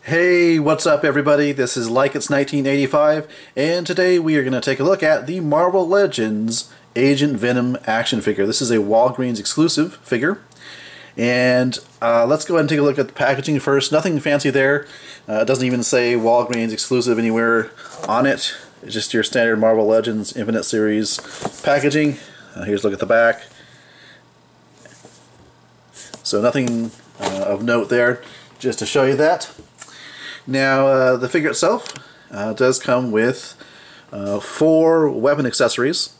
Hey, what's up everybody? This is Like It's 1985, and today we are going to take a look at the Marvel Legends Agent Venom action figure. This is a Walgreens exclusive figure, and let's go ahead and take a look at the packaging first. Nothing fancy there. It doesn't even say Walgreens exclusive anywhere on it. It's just your standard Marvel Legends Infinite Series packaging. Here's a look at the back. So nothing of note there, just to show you that. Now, the figure itself does come with 4 weapon accessories,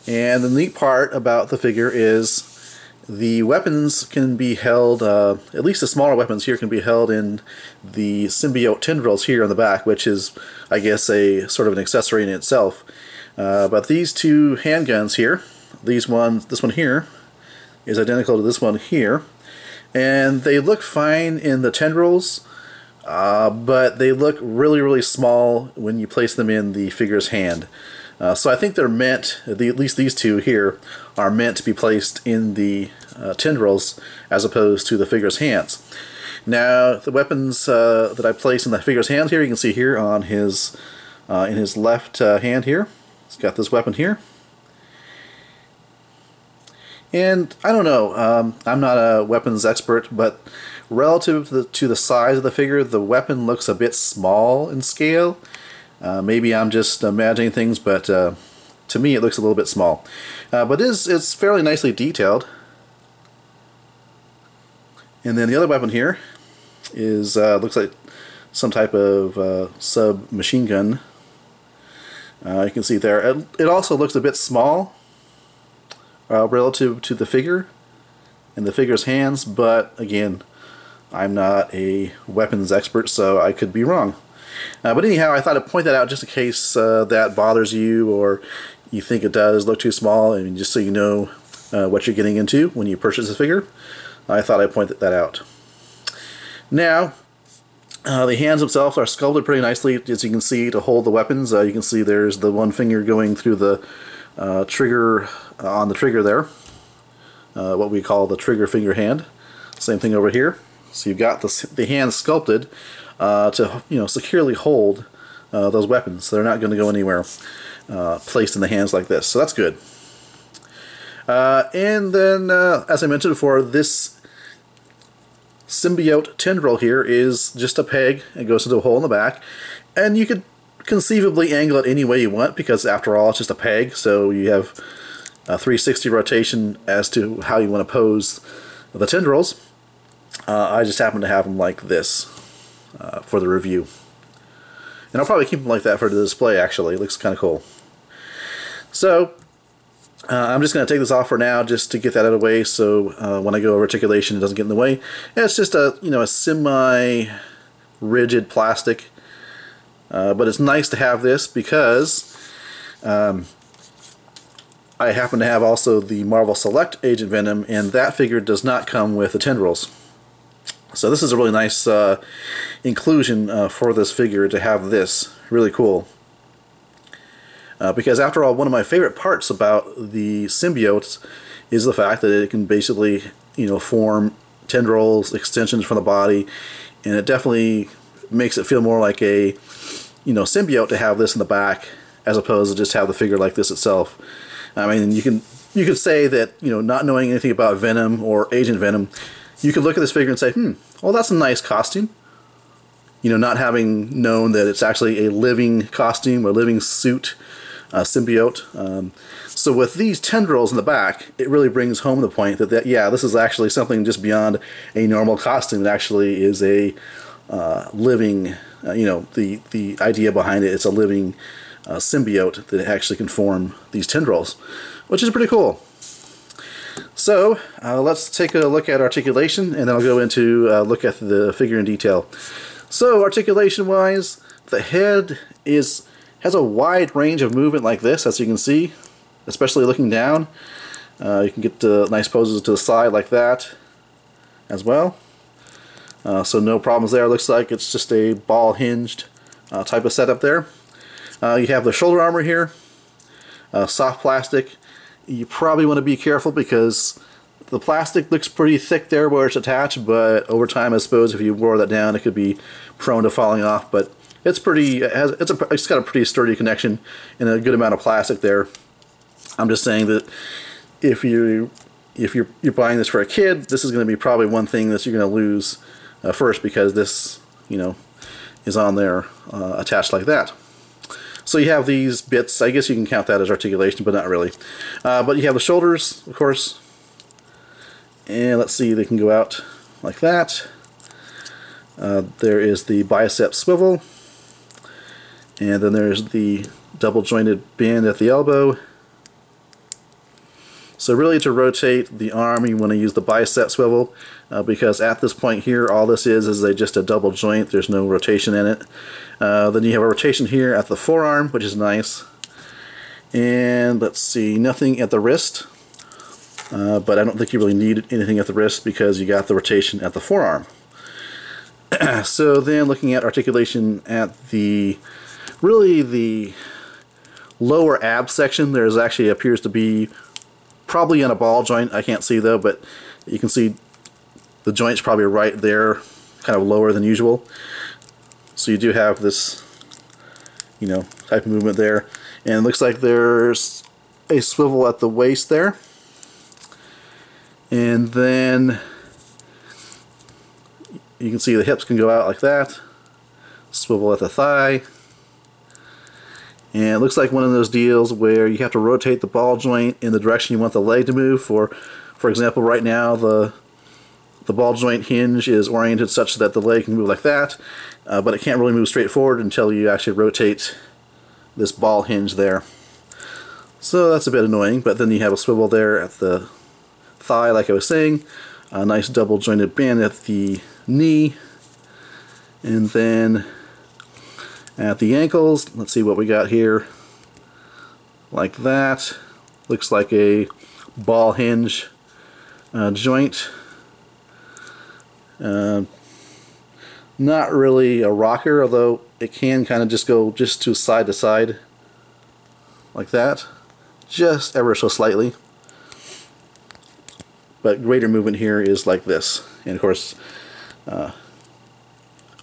and the neat part about the figure is the weapons can be held, at least the smaller weapons here can be held in the symbiote tendrils here on the back, which is, I guess, a sort of an accessory in itself. But these 2 handguns here, this one here, is identical to this one here, and they look fine in the tendrils. But they look really small when you place them in the figure's hand. So I think they're meant, at least these 2 here, are meant to be placed in the tendrils as opposed to the figure's hands. Now, the weapons that I place in the figure's hands here, you can see here on his in his left hand here. He's got this weapon here. And I don't know, I'm not a weapons expert, but relative to the size of the figure, the weapon looks a bit small in scale. Maybe I'm just imagining things, but to me it looks a little bit small. But it's fairly nicely detailed. And then the other weapon here is looks like some type of submachine gun. You can see there. It also looks a bit small relative to the figure and the figure's hands, but again, I'm not a weapons expert, so I could be wrong. But anyhow, I thought I'd point that out just in case that bothers you, or you think it does look too small, and just so you know what you're getting into when you purchase a figure. I thought I'd point that out. Now, the hands themselves are sculpted pretty nicely, as you can see, to hold the weapons. You can see there's the one finger going through the trigger, on the trigger there, what we call the trigger finger hand. Same thing over here. So you've got the hand sculpted to securely hold those weapons. They're not going to go anywhere placed in the hands like this. So that's good. And then, as I mentioned before, this symbiote tendril here is just a peg. It goes into a hole in the back, and you could conceivably angle it any way you want, because after all, it's just a peg. So you have a 360 rotation as to how you want to pose the tendrils. I just happen to have them like this for the review. And I'll probably keep them like that for the display, actually. It looks kind of cool. So, I'm just going to take this off for now just to get that out of the way, so when I go over articulation it doesn't get in the way. And it's just a, a semi-rigid plastic. But it's nice to have this because I happen to have also the Marvel Select Agent Venom, and that figure does not come with the tendrils. So this is a really nice inclusion for this figure to have this. Really cool. Because after all, one of my favorite parts about the symbiotes is the fact that it can basically, form tendrils, extensions from the body, and it definitely makes it feel more like a, symbiote to have this in the back as opposed to just have the figure like this itself. I mean, you could say that, not knowing anything about Venom or Agent Venom, you could look at this figure and say, well, that's a nice costume. Not having known that it's actually a living costume or living suit, symbiote. So with these tendrils in the back, it really brings home the point that yeah, this is actually something just beyond a normal costume. It actually is a living, the idea behind it, it's a living symbiote that actually can form these tendrils, which is pretty cool. So let's take a look at articulation, and then I'll go into look at the figure in detail. So articulation wise, the head has a wide range of movement like this, as you can see, especially looking down. You can get nice poses to the side like that as well. So no problems there. It looks like it's just a ball hinged type of setup there. You have the shoulder armor here, soft plastic. You probably want to be careful because The plastic looks pretty thick there where it's attached, but over time I suppose if you wore that down it could be prone to falling off. But it's pretty, it's got a pretty sturdy connection and a good amount of plastic there. I'm just saying that if you're buying this for a kid, this is going to be probably one thing that you're going to lose first, because this, you know, is on there attached like that. So you have these bits. I guess you can count that as articulation, but not really. But you have the shoulders, of course. And let's see, they can go out like that. There is the bicep swivel. And then there's the double jointed band at the elbow. So really, to rotate the arm, you want to use the bicep swivel, because at this point here, all this is just a double joint. There's no rotation in it. Then you have a rotation here at the forearm, which is nice. And let's see, nothing at the wrist. But I don't think you really need anything at the wrist because you got the rotation at the forearm. So then looking at articulation at the lower ab section, there's actually appears to be probably in a ball joint. I can't see though, but you can see the joint's probably right there, kind of lower than usual. So you do have this, you know, type of movement there. And it looks like there's a swivel at the waist there. And then you can see the hips can go out like that. Swivel at the thigh. And it looks like one of those deals where you have to rotate the ball joint in the direction you want the leg to move. For example, right now the ball joint hinge is oriented such that the leg can move like that, but it can't really move straight forward until you actually rotate this ball hinge there. So that's a bit annoying, but then you have a swivel there at the thigh, like I was saying, a nice double jointed band at the knee, and then at the ankles, let's see what we got here, like that. Looks like a ball hinge joint. Not really a rocker, although it can kind of just go to side like that, just ever so slightly. But greater movement here is like this. And of course, well,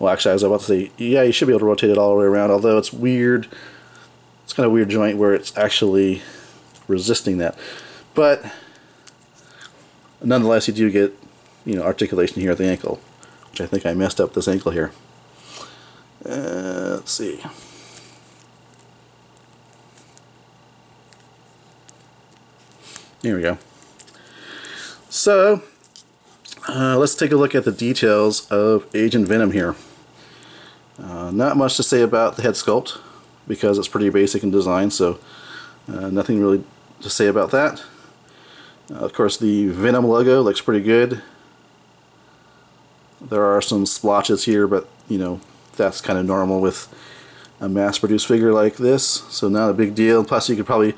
actually I was about to say, yeah, you should be able to rotate it all the way around, although it's weird. It's kind of a weird joint where it's actually resisting that. But nonetheless, you do get, you know, articulation here at the ankle, which I think I messed up this ankle here. Let's see. There we go. So let's take a look at the details of Agent Venom here. Not much to say about the head sculpt because it's pretty basic in design, so nothing really to say about that. Of course, the Venom logo looks pretty good. There are some splotches here, but you know, that's kind of normal with a mass-produced figure like this, so not a big deal. Plus, you could probably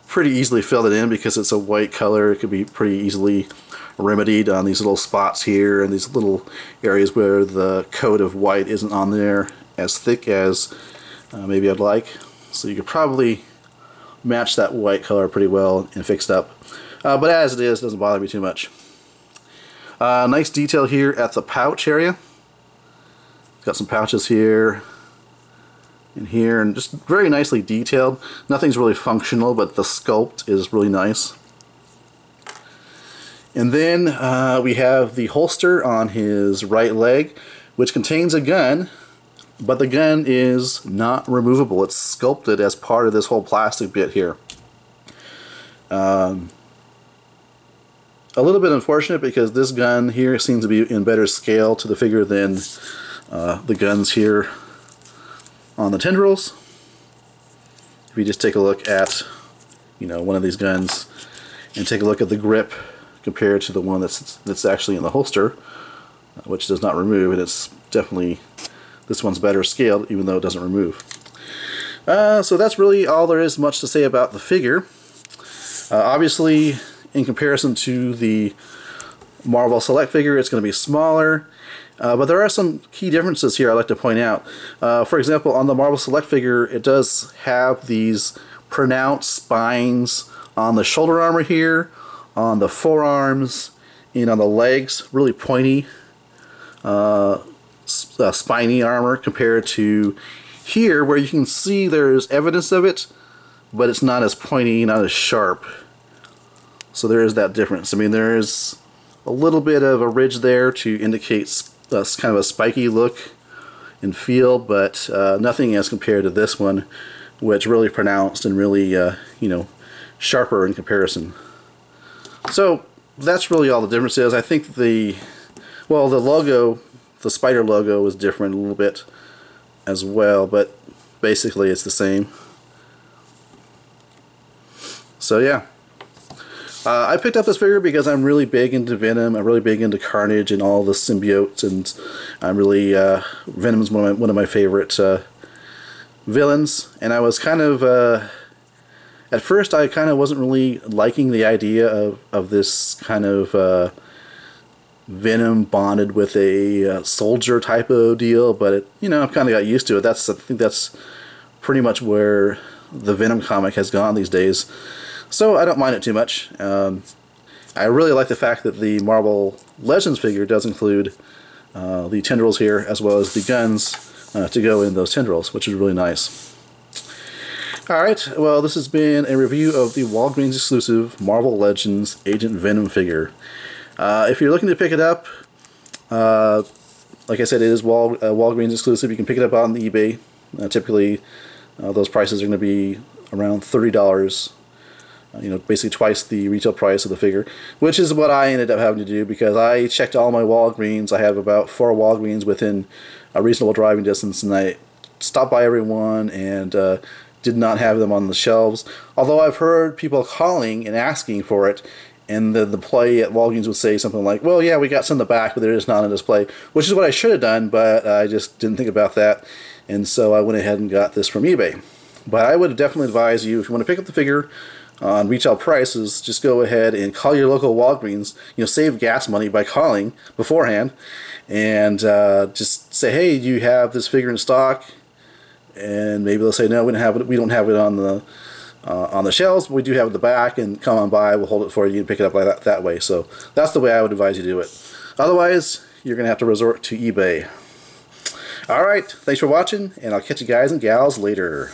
pretty easily fill it in because it's a white color. It could be pretty easily remedied on these little spots here and these little areas where the coat of white isn't on there as thick as maybe I'd like. So you could probably match that white color pretty well and fix it up. But as it is, it doesn't bother me too much. Nice detail here at the pouch area. Got some pouches here and here, and just very nicely detailed. Nothing's really functional, but the sculpt is really nice. And then we have the holster on his right leg, which contains a gun, but the gun is not removable. It's sculpted as part of this whole plastic bit here. A little bit unfortunate because this gun here seems to be in better scale to the figure than the guns here on the tendrils. If you just take a look at, you know, one of these guns and take a look at the grip compared to the one that's actually in the holster, which does not remove, and it's definitely, this one's better scaled even though it doesn't remove. So that's really all there is much to say about the figure. Obviously, in comparison to the Marvel Select figure, it's going to be smaller, but there are some key differences here I'd like to point out. For example, on the Marvel Select figure, it does have these pronounced spines on the shoulder armor here, on the forearms and on the legs, really pointy, spiny armor compared to here, where you can see there's evidence of it, but it's not as pointy, not as sharp. So there is that difference. I mean, there's a little bit of a ridge there to indicate kind of a spiky look and feel, but nothing as compared to this one, which really pronounced and really, you know, sharper in comparison. So that's really all the difference is. I think the logo, the spider logo, is different a little bit as well, but basically it's the same. So yeah. I picked up this figure because I'm really big into Venom. I'm really big into Carnage and all the symbiotes, and I'm really Venom's one of my favorite villains. And I was kind of at first I kind of wasn't really liking the idea of this kind of Venom bonded with a soldier type of deal, but it, you know, I've kind of got used to it. I think that's pretty much where the Venom comic has gone these days. So I don't mind it too much. I really like the fact that the Marvel Legends figure does include the tendrils here, as well as the guns to go in those tendrils, which is really nice. Alright, well, this has been a review of the Walgreens exclusive Marvel Legends Agent Venom figure. If you're looking to pick it up, like I said, it is Walgreens exclusive. You can pick it up on the eBay. Typically, those prices are going to be around $30. You know, basically twice the retail price of the figure, which is what I ended up having to do because I checked all my Walgreens. I have about 4 Walgreens within a reasonable driving distance, and I stopped by every one and did not have them on the shelves. Although I've heard people calling and asking for it, and the play at Walgreens would say something like, well, yeah, we got some in the back, but they're just not on display, which is what I should have done, but I just didn't think about that, and so I went ahead and got this from eBay. But I would definitely advise you, if you want to pick up the figure on retail prices, just go ahead and call your local Walgreens. You know, save gas money by calling beforehand, and just say, hey, you have this figure in stock, and maybe they'll say, no, we don't have it on the shelves, but we do have it in the back, and come on by, we'll hold it for you and pick it up like that way. So that's the way I would advise you to do it. Otherwise, you're going to have to resort to eBay. Alright, thanks for watching, and I'll catch you guys and gals later.